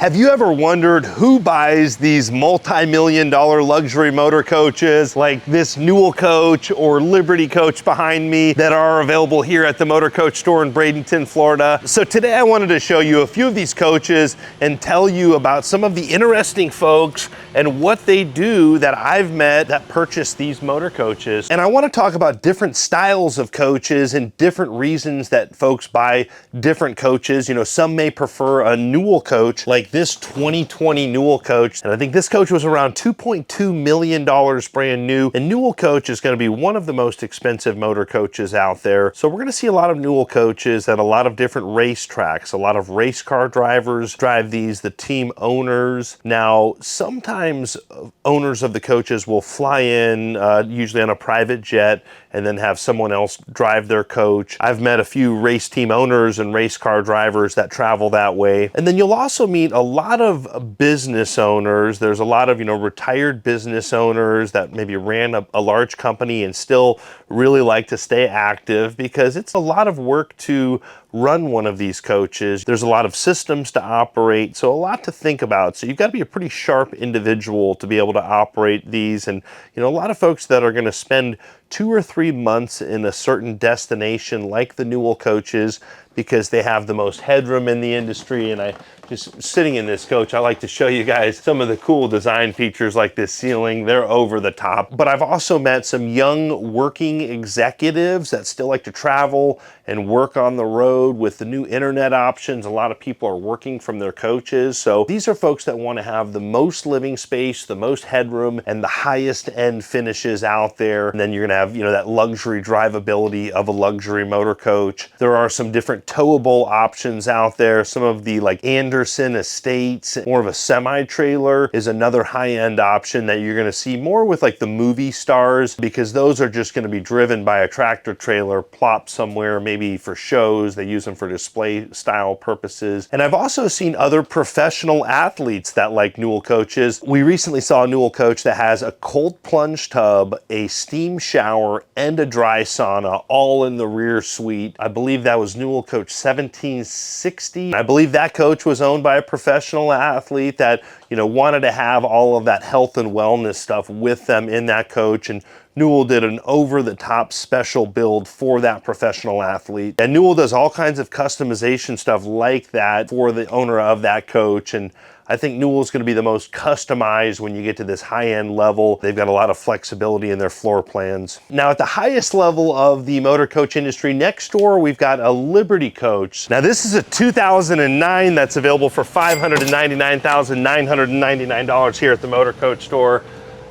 Have you ever wondered who buys these multi-million dollar luxury motor coaches like this Newell coach or Liberty coach behind me that are available here at the Motor Coach store in Bradenton, Florida? So today I wanted to show you a few of these coaches and tell you about some of the interesting folks and what they do that I've met that purchase these motor coaches. And I want to talk about different styles of coaches and different reasons that folks buy different coaches. You know, some may prefer a Newell coach like this 2020 Newell coach. And I think this coach was around $2.2 million brand new. And Newell coach is going to be one of the most expensive motor coaches out there. So we're going to see a lot of Newell coaches at a lot of different racetracks. A lot of race car drivers drive these, the team owners. Now, sometimes owners of the coaches will fly in, usually on a private jet, and then have someone else drive their coach. I've met a few race team owners and race car drivers that travel that way. And then you'll also meet a lot of business owners. There's a lot of, retired business owners that maybe ran a large company and still really like to stay active because it's a lot of work to run one of these coaches. There's a lot of systems to operate, so a lot to think about. So you've got to be a pretty sharp individual to be able to operate these. And a lot of folks that are going to spend 2 or 3 months in a certain destination like the Newell coaches because they have the most headroom in the industry. And I just sitting in this coach, I like to show you guys some of the cool design features like this ceiling. They're over the top. But I've also met some young working executives that still like to travel and work on the road with the new internet options. A lot of people are working from their coaches. So these are folks that want to have the most living space, the most headroom, and the highest end finishes out there. And then you're gonna have, that luxury drivability of a luxury motor coach. There are some different towable options out there. Some of the like Anderson Estates, more of a semi-trailer is another high-end option that you're gonna see more with like the movie stars, because those are just gonna be driven by a tractor trailer plopped somewhere, maybe for shows. They use them for display style purposes. And I've also seen other professional athletes that like Newell coaches. We recently saw a Newell coach that has a cold plunge tub, a steam shower, and a dry sauna all in the rear suite. I believe that was Newell coach 1760. I believe that coach was owned by a professional athlete that, wanted to have all of that health and wellness stuff with them in that coach. And Newell did an over-the-top special build for that professional athlete. And Newell does all kinds of customization stuff like that for the owner of that coach. And I think Newell's going to be the most customized when you get to this high-end level. They've got a lot of flexibility in their floor plans. Now, at the highest level of the motor coach industry, next door, we've got a Liberty coach. Now, this is a 2009 that's available for $599,999 here at the Motor Coach store.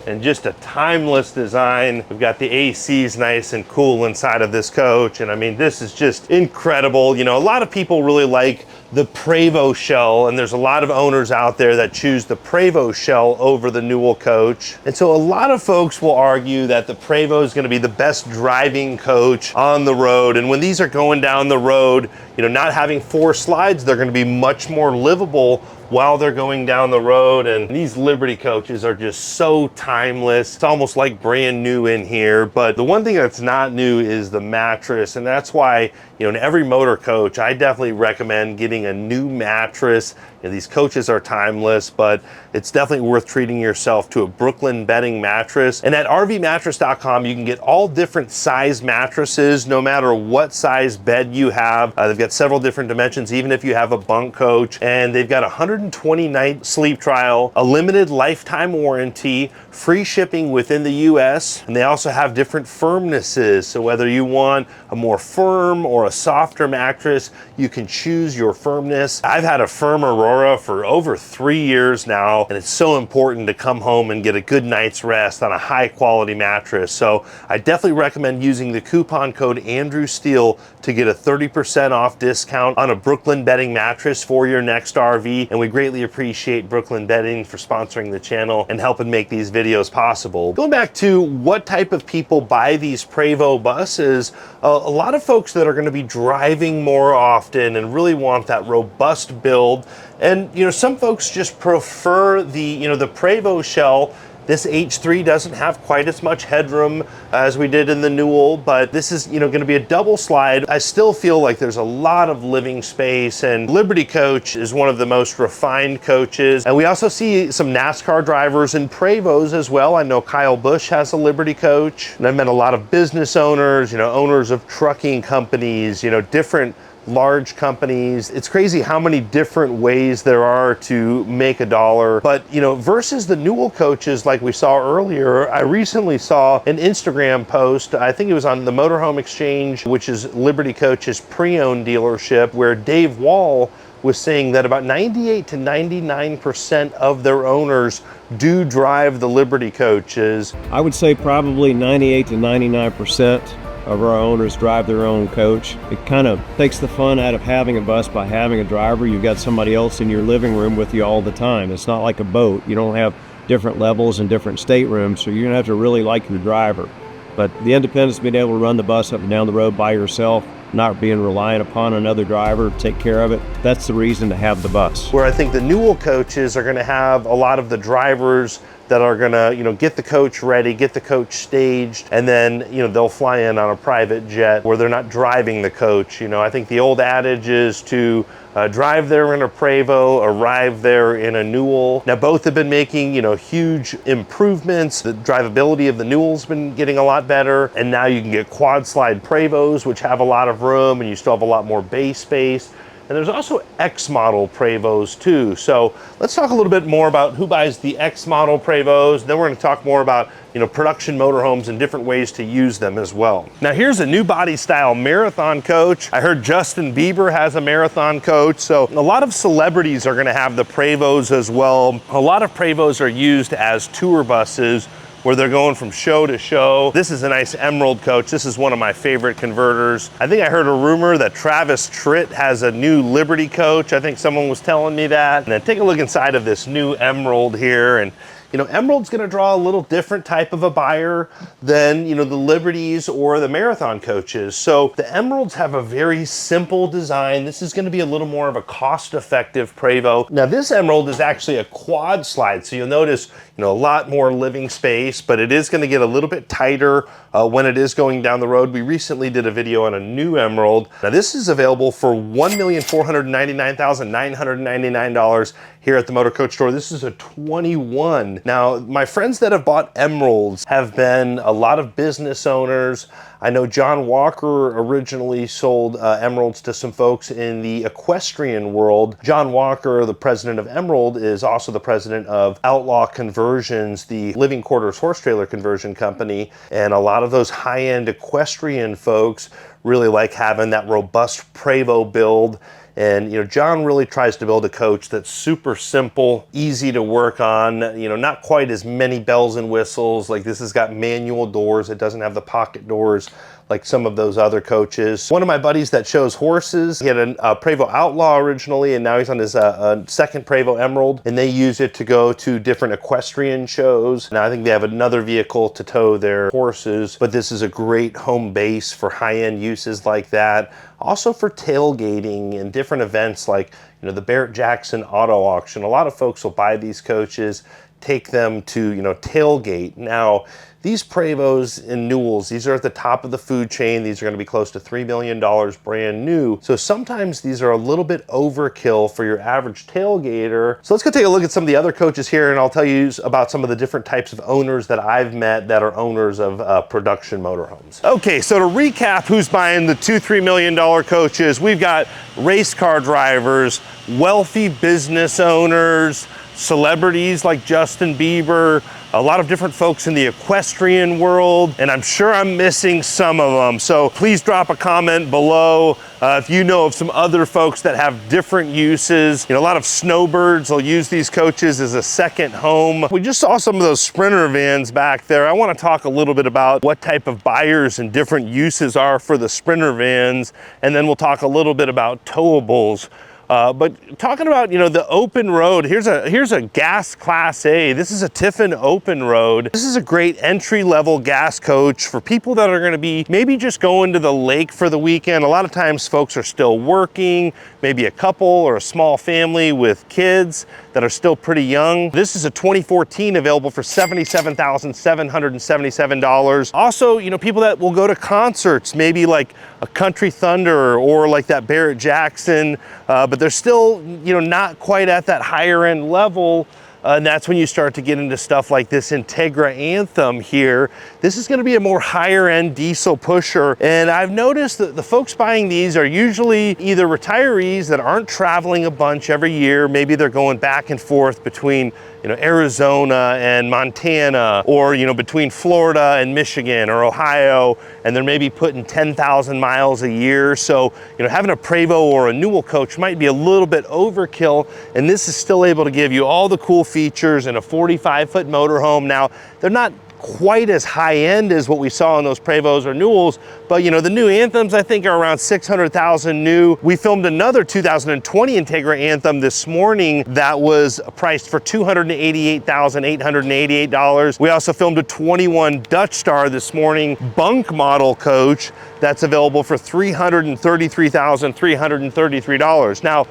And just a timeless design. We've got the ACs nice and cool inside of this coach. And I mean, this is just incredible. A lot of people really like the Prevost shell, and there's a lot of owners out there that choose the Prevost shell over the Newell coach. And so a lot of folks will argue that the Prevost is gonna be the best driving coach on the road. And when these are going down the road, not having 4 slides, they're gonna be much more livable while they're going down the road. And these Liberty coaches are just so timeless. It's almost like brand new in here. But the one thing that's not new is the mattress. And that's why, in every motor coach, I definitely recommend getting a new mattress. These coaches are timeless, but it's definitely worth treating yourself to a Brooklyn bedding mattress. And at rvmattress.com, you can get all different size mattresses, no matter what size bed you have. They've got several different dimensions, even if you have a bunk coach. And they've got a 120-night sleep trial, a limited lifetime warranty, free shipping within the US. And they also have different firmnesses. So whether you want a more firm or a softer mattress, you can choose your firmness. I've had a firm Aurora for over 3 years now, and it's so important to come home and get a good night's rest on a high quality mattress. So I definitely recommend using the coupon code Andrew Steele to get a 30% off discount on a Brooklyn bedding mattress for your next RV. And we greatly appreciate Brooklyn Bedding for sponsoring the channel and helping make these videos possible. Going back to what type of people buy these Prevost buses, a lot of folks that are going to be driving more often and really want that robust build. And some folks just prefer the the Prevost shell This H3 doesn't have quite as much headroom as we did in the Newell, but this is, you know, going to be a double slide. I still feel like there's a lot of living space, and Liberty Coach is one of the most refined coaches. And we also see some NASCAR drivers in Prevos as well. I know Kyle Busch has a Liberty Coach, and I've met a lot of business owners, you know, owners of trucking companies, you know, different large companies. It's crazy how many different ways there are to make a dollar. But, you know, versus the Newell coaches like we saw earlier, I recently saw an Instagram post, I think it was on the Motorhome Exchange, which is Liberty Coach's pre-owned dealership, where Dave Wall was saying that about 98 to 99% of their owners do drive the Liberty Coaches. I would say probably 98 to 99% of our owners drive their own coach. It kind of takes the fun out of having a bus by having a driver. You've got somebody else in your living room with you all the time. It's not like a boat. You don't have different levels and different staterooms, so you're gonna have to really like your driver. But the independence, being able to run the bus up and down the road by yourself, not being reliant upon another driver to take care of it, that's the reason to have the bus. Where I think the Newell coaches are gonna have a lot of the drivers that are gonna, you know, get the coach ready, get the coach staged, and then, you know, they'll fly in on a private jet where they're not driving the coach. You know, I think the old adage is to drive there in a Prevo, arrive there in a Newell. Now, both have been making, you know, huge improvements. The drivability of the Newell's been getting a lot better, and now you can get quad slide Prevos, which have a lot of room, and you still have a lot more bay space. And there's also X model Prevos too. So let's talk a little bit more about who buys the X model Prevos. Then we're going to talk more about, you know, production motorhomes and different ways to use them as well. Now here's a new body style Marathon coach. I heard Justin Bieber has a Marathon coach. So a lot of celebrities are going to have the Prevos as well. A lot of Prevos are used as tour buses, where they're going from show to show. This is a nice Emerald coach. This is one of my favorite converters. I think I heard a rumor that Travis Tritt has a new Liberty coach. I think someone was telling me that. And then take a look inside of this new Emerald here. And you know, Emerald's gonna draw a little different type of a buyer than, you know, the Liberties or the Marathon coaches. So the Emeralds have a very simple design. This is gonna be a little more of a cost-effective Prevo. Now this Emerald is actually a quad slide. So you'll notice, you know, a lot more living space, but it is gonna get a little bit tighter when it is going down the road. We recently did a video on a new Emerald. Now this is available for $1,499,999 here at the Motor Coach store. This is a 21. Now, my friends that have bought Emeralds have been a lot of business owners. I know John Walker originally sold Emeralds to some folks in the equestrian world. John Walker, the president of Emerald, is also the president of Outlaw Conversions, the living quarters horse trailer conversion company. And a lot of those high-end equestrian folks really like having that robust Prevo build. And, you know, John really tries to build a coach that's super simple, easy to work on, you know, not quite as many bells and whistles. Like this has got manual doors. It doesn't have the pocket doors like some of those other coaches. One of my buddies that shows horses, he had a Prevo Outlaw originally, and now he's on his second Prevo Emerald, and they use it to go to different equestrian shows. Now I think they have another vehicle to tow their horses, but this is a great home base for high-end uses like that. Also for tailgating and different events like, you know, the Barrett-Jackson Auto Auction. A lot of folks will buy these coaches, take them to, you know, tailgate. Now, these Prevos and Newells, these are at the top of the food chain. These are gonna be close to $3 million brand new. So sometimes these are a little bit overkill for your average tailgater. So let's go take a look at some of the other coaches here, and I'll tell you about some of the different types of owners that I've met that are owners of production motorhomes. Okay, so to recap who's buying the $2-3 million coaches, we've got race car drivers, wealthy business owners, celebrities like Justin Bieber, a lot of different folks in the equestrian world, and I'm sure I'm missing some of them. So please drop a comment below if you know of some other folks that have different uses. You know, a lot of snowbirds will use these coaches as a second home. We just saw some of those Sprinter vans back there. I want to talk a little bit about what type of buyers and different uses are for the Sprinter vans, and then we'll talk a little bit about towables. But talking about, you know, the open road, here's a gas class A. This is a Tiffin open road. This is a great entry-level gas coach for people that are gonna be maybe just going to the lake for the weekend. A lot of times folks are still working, maybe a couple or a small family with kids that are still pretty young. This is a 2014 available for $77,777. Also, you know, people that will go to concerts, maybe like a Country Thunder or like that Barrett Jackson, but they're still, you know, not quite at that higher end level. And that's when you start to get into stuff like this Integra Anthem here. This is gonna be a more higher end diesel pusher. And I've noticed that the folks buying these are usually either retirees that aren't traveling a bunch every year. Maybe they're going back and forth between, you know, Arizona and Montana, or, you know, between Florida and Michigan or Ohio, and they're maybe putting 10,000 miles a year. So, you know, having a Prevost or a Newell coach might be a little bit overkill, and this is still able to give you all the cool features in a 45-foot motorhome. Now, they're not quite as high end as what we saw in those Prevosts or Newells, but you know, the new Anthems I think are around 600,000 new. We filmed another 2020 Integra Anthem this morning that was priced for $288,888. We also filmed a 21 Dutch Star this morning, bunk model coach, that's available for $333,333. Now,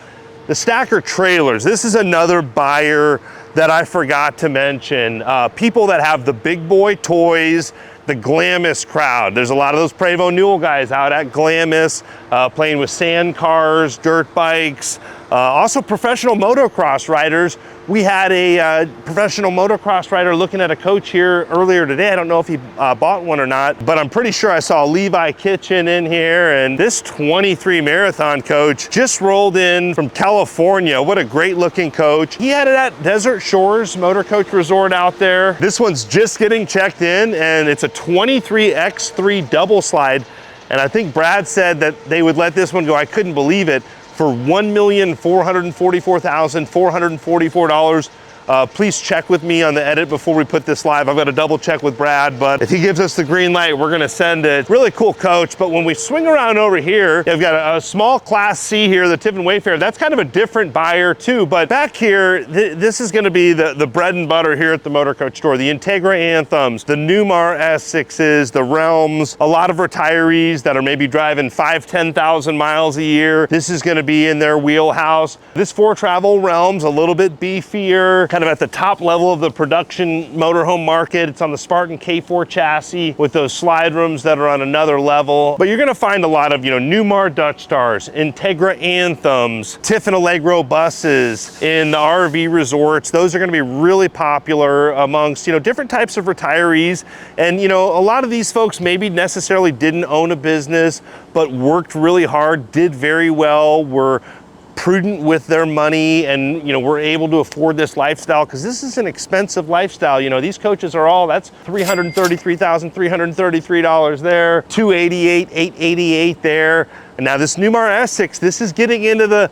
the stacker trailers, this is another buyer that I forgot to mention. People that have the big boy toys, the Glamis crowd. There's a lot of those Prevost Newell guys out at Glamis, playing with sand cars, dirt bikes, also professional motocross riders. We had a professional motocross rider looking at a coach here earlier today. I don't know if he bought one or not, but I'm pretty sure I saw Levi Kitchen in here. And this 23 Marathon coach just rolled in from California. What a great looking coach. He had it at Desert Shores Motor Coach Resort out there. This one's just getting checked in, and it's a 23 X3 double slide. And I think Brad said that they would let this one go. I couldn't believe it. For $1,444,444. Please check with me on the edit before we put this live. I've got to double check with Brad, but if he gives us the green light, we're gonna send it. Really cool coach. But when we swing around over here, you've got a small Class C here, the Tiffin Wayfarer. That's kind of a different buyer too. But back here, this is gonna be the bread and butter here at the Motor Coach store. The Integra Anthems, the Newmar S6s, the Realms, a lot of retirees that are maybe driving 10,000 miles a year. This is gonna be in their wheelhouse. This 4Travel Realms, a little bit beefier, kind of at the top level of the production motorhome market. It's on the Spartan K4 chassis with those slide rooms that are on another level. But you're gonna find a lot of, you know, Newmar Dutch Stars, Integra Anthems, Tiffin Allegro buses in the RV resorts. Those are gonna be really popular amongst, you know, different types of retirees. And, you know, a lot of these folks maybe necessarily didn't own a business, but worked really hard, did very well, were prudent with their money, and you know, we're able to afford this lifestyle, because this is an expensive lifestyle. You know, these coaches are all, that's $333,333 there, $288,000, $888,000 there. And now this Newmar S6, this is getting into the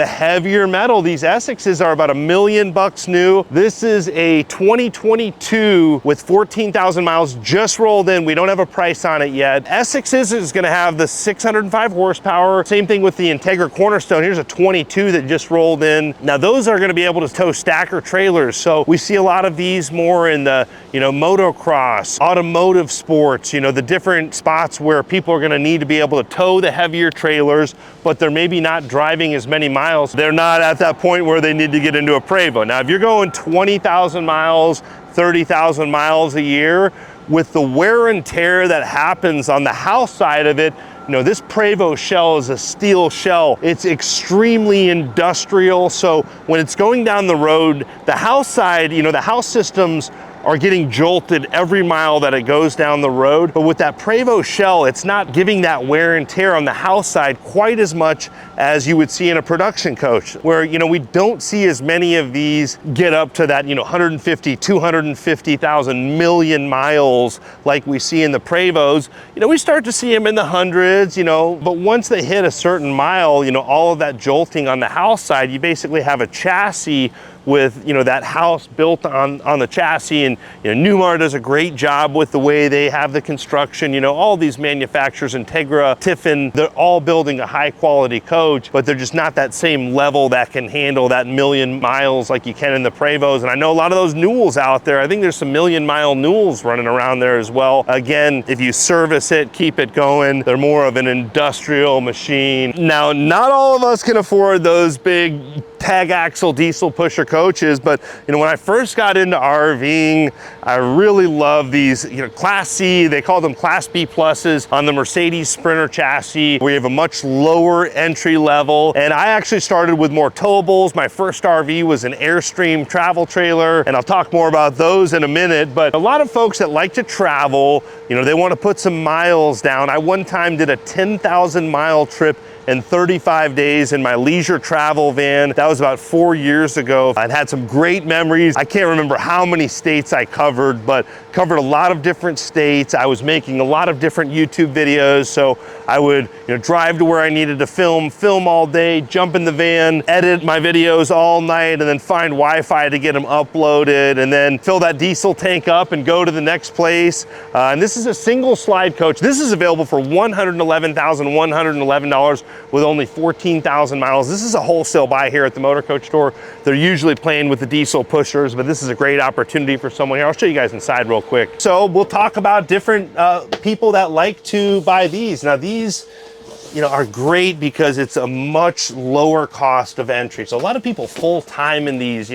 heavier metal. These S6s are about $1 million new. This is a 2022 with 14,000 miles just rolled in. We don't have a price on it yet. S6s is gonna have the 605 horsepower. Same thing with the Integra Cornerstone. Here's a 22 that just rolled in. Now those are gonna be able to tow stacker trailers. So we see a lot of these more in the, you know, motocross, automotive sports, you know, the different spots where people are gonna need to be able to tow the heavier trailers, but they're maybe not driving as many miles. They're not at that point where they need to get into a Prevost. Now, if you're going 20,000 miles, 30,000 miles a year, with the wear and tear that happens on the house side of it, you know, this Prevost shell is a steel shell. It's extremely industrial. So when it's going down the road, the house side, you know, the house systems are getting jolted every mile that it goes down the road. But with that Prevost shell, it's not giving that wear and tear on the house side quite as much as you would see in a production coach, where, you know, we don't see as many of these get up to that, you know, 150, 250,000 million miles like we see in the Prevosts. You know, we start to see them in the hundreds, you know, but once they hit a certain mile, you know, all of that jolting on the house side, you basically have a chassis with, that house built on the chassis. And, Newmar does a great job with the way they have the construction. All these manufacturers, Integra, Tiffin, they're all building a high quality coach, but they're just not that same level that can handle that million miles like you can in the Prevos. And I know a lot of those Newells out there, I think there's some million-mile Newells running around there as well. Again, if you service it, keep it going, they're more of an industrial machine. Now, not all of us can afford those big tag axle diesel pusher coaches, but when I first got into RVing, I really love these, Class C, they call them Class B pluses on the Mercedes Sprinter chassis. We have a much lower entry level, and I actually started with more towables. My first RV was an Airstream travel trailer, and I'll talk more about those in a minute. But a lot of folks that like to travel, they want to put some miles down. I one time did a 10,000 mile trip in 35 days in my leisure travel van. That was about 4 years ago. I'd had some great memories. I can't remember how many states I covered, but covered a lot of different states. I was making a lot of different YouTube videos. So I would drive to where I needed to film all day, jump in the van, edit my videos all night, and then find Wi-Fi to get them uploaded, and then fill that diesel tank up and go to the next place. And this is a single slide coach. This is available for $111,111 with only 14,000 miles. This is a wholesale buy here at the Motor Coach store. They're usually playing with the diesel pushers, but this is a great opportunity for someone here. I'll show you guys inside real quick. So we'll talk about different people that like to buy these. Now these, are great because it's a much lower cost of entry. So a lot of people full time in these,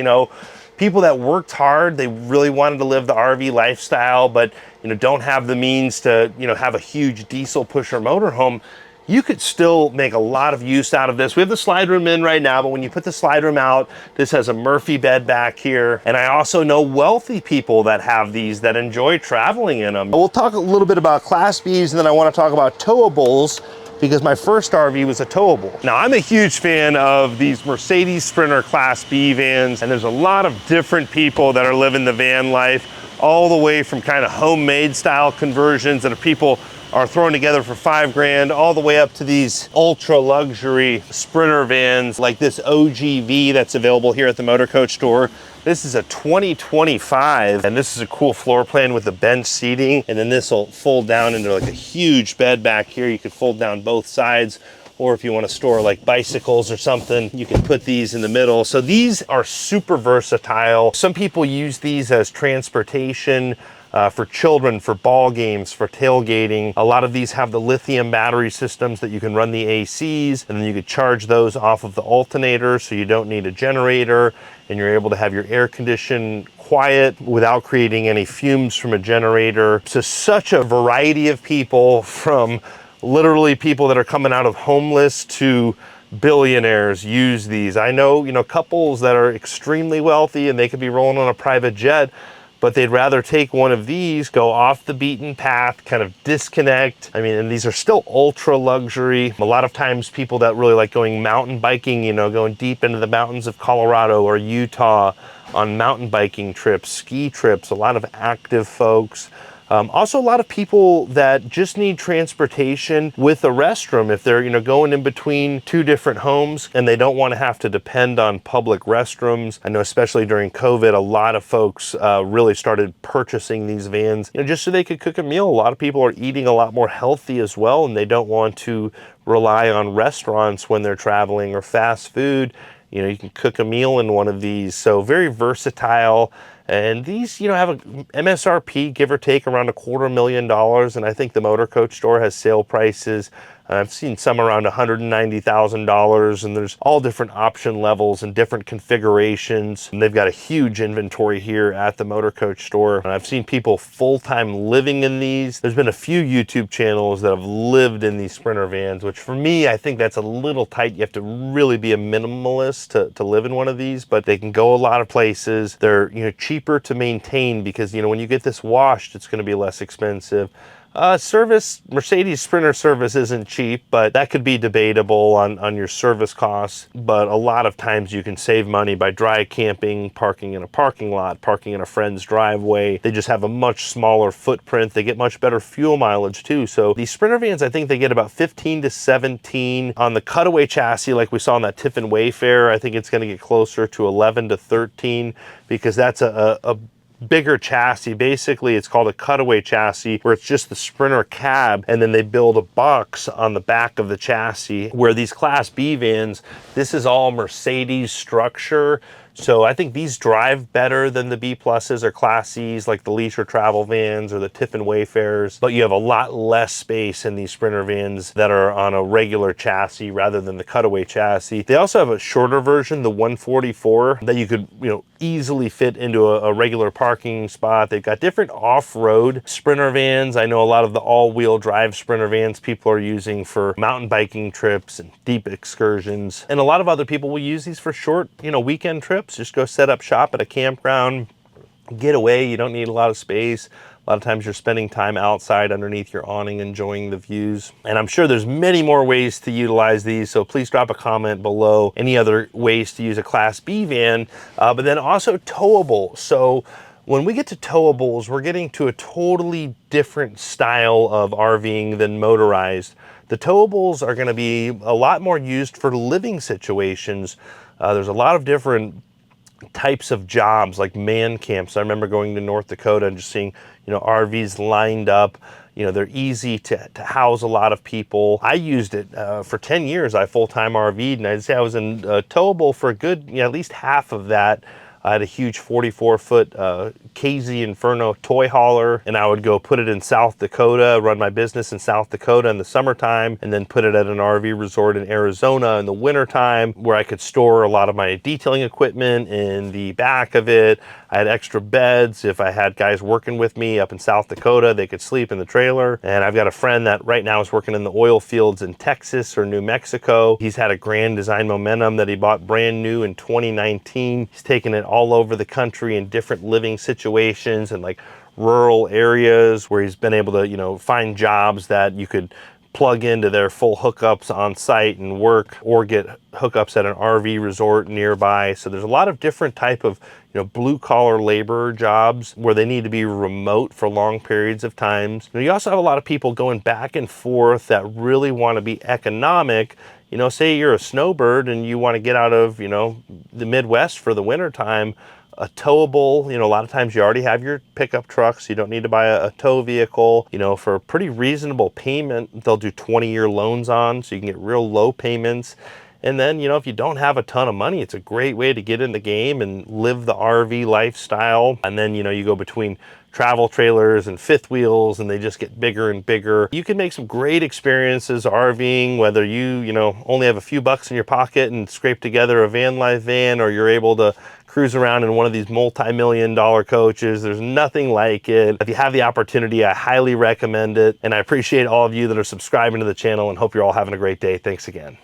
people that worked hard, they really wanted to live the RV lifestyle, but don't have the means to, have a huge diesel pusher motorhome. You could still make a lot of use out of this. We have the slide room in right now, but when you put the slide room out, this has a Murphy bed back here. And I also know wealthy people that have these that enjoy traveling in them. We'll talk a little bit about Class Bs, and then I want to talk about towables, because my first RV was a towable. Now, I'm a huge fan of these Mercedes Sprinter Class B vans, and there's a lot of different people that are living the van life, all the way from kind of homemade style conversions that people are thrown together for $5 grand, all the way up to these ultra luxury Sprinter vans like this OGV that's available here at the Motor Coach store. This is a 2025, and this is a cool floor plan with the bench seating, and then this will fold down into like a huge bed back here. You could fold down both sides, or if you want to store like bicycles or something, you can put these in the middle. So these are super versatile. Some people use these as transportation, for children, for ball games, for tailgating. A lot of these have the lithium battery systems that you can run the ACs, and then you could charge those off of the alternator, so you don't need a generator, and you're able to have your air condition quiet without creating any fumes from a generator. So such a variety of people, from literally people that are coming out of homeless to billionaires, use these. I know, couples that are extremely wealthy and they could be rolling on a private jet, but they'd rather take one of these, go off the beaten path, kind of disconnect. I mean, and these are still ultra luxury. A lot of times people that really like going mountain biking, going deep into the mountains of Colorado or Utah on mountain biking trips, ski trips, a lot of active folks. Also, a lot of people that just need transportation with a restroom. If they're, going in between two different homes and they don't want to have to depend on public restrooms. I know especially during COVID, a lot of folks really started purchasing these vans, just so they could cook a meal. A lot of people are eating a lot more healthy as well, and they don't want to rely on restaurants when they're traveling or fast food. You can cook a meal in one of these. So very versatile. And these, have a MSRP, give or take, around $250,000. And I think the Motor Coach store has sale prices. I've seen some around $190,000, and there's all different option levels and different configurations. And they've got a huge inventory here at the Motor Coach store. And I've seen people full-time living in these. There's been a few YouTube channels that have lived in these Sprinter vans, which for me, I think that's a little tight. You have to really be a minimalist to live in one of these, but they can go a lot of places. They're, cheaper to maintain because, when you get this washed, it's going to be less expensive. Mercedes Sprinter service isn't cheap, but that could be debatable on your service costs. But a lot of times you can save money by dry camping, parking in a parking lot, parking in a friend's driveway. They just have a much smaller footprint. They get much better fuel mileage too. So these Sprinter vans, I think they get about 15 to 17. On the cutaway chassis, like we saw in that Tiffin Wayfarer, I think it's going to get closer to 11 to 13, because that's a bigger chassis. Basically, it's called a cutaway chassis, where it's just the Sprinter cab, and then they build a box on the back of the chassis. Where these Class B vans, this is all Mercedes structure. So I think these drive better than the B pluses or Class Cs, like the leisure travel vans or the Tiffin Wayfarers, but you have a lot less space in these Sprinter vans that are on a regular chassis rather than the cutaway chassis. They also have a shorter version, the 144, that you could, easily fit into a regular parking spot. They've got different off-road Sprinter vans. I know a lot of the all-wheel drive Sprinter vans people are using for mountain biking trips and deep excursions. And a lot of other people will use these for short, weekend trips. Just go set up shop at a campground, get away. You don't need a lot of space. A lot of times you're spending time outside underneath your awning, enjoying the views. And I'm sure there's many more ways to utilize these, so please drop a comment below any other ways to use a Class B van, but then also towable. So when we get to towables, we're getting to a totally different style of RVing than motorized. The towables are gonna be a lot more used for living situations. There's a lot of different types of jobs, like man camps. I remember going to North Dakota and just seeing, RVs lined up. They're easy to house a lot of people. I used it for 10 years. I full-time RV'd, and I'd say I was in towable for a good, at least half of that. I had a huge 44-foot KZ Inferno toy hauler, and I would go put it in South Dakota, run my business in South Dakota in the summertime, and then put it at an RV resort in Arizona in the wintertime, where I could store a lot of my detailing equipment in the back of it. I had extra beds. If I had guys working with me up in South Dakota, they could sleep in the trailer. And I've got a friend that right now is working in the oil fields in Texas or New Mexico. He's had a Grand Design Momentum that he bought brand new in 2019. He's taken it all over the country in different living situations and like rural areas, where he's been able to, find jobs that you could plug into their full hookups on site and work, or get hookups at an RV resort nearby. So there's a lot of different type of blue collar laborer jobs where they need to be remote for long periods of times. You also have a lot of people going back and forth that really want to be economic. Say you're a snowbird and you want to get out of the Midwest for the winter time. A towable, a lot of times you already have your pickup truck, so you don't need to buy a tow vehicle. For a pretty reasonable payment, they'll do 20-year loans on, so you can get real low payments. And then, if you don't have a ton of money, it's a great way to get in the game and live the RV lifestyle. And then, you go between travel trailers and fifth wheels, and they just get bigger and bigger. You can make some great experiences RVing, whether you, only have a few bucks in your pocket and scrape together a van life van, or you're able to cruise around in one of these multi-million-dollar coaches. There's nothing like it. If you have the opportunity, I highly recommend it. And I appreciate all of you that are subscribing to the channel, and hope you're all having a great day. Thanks again.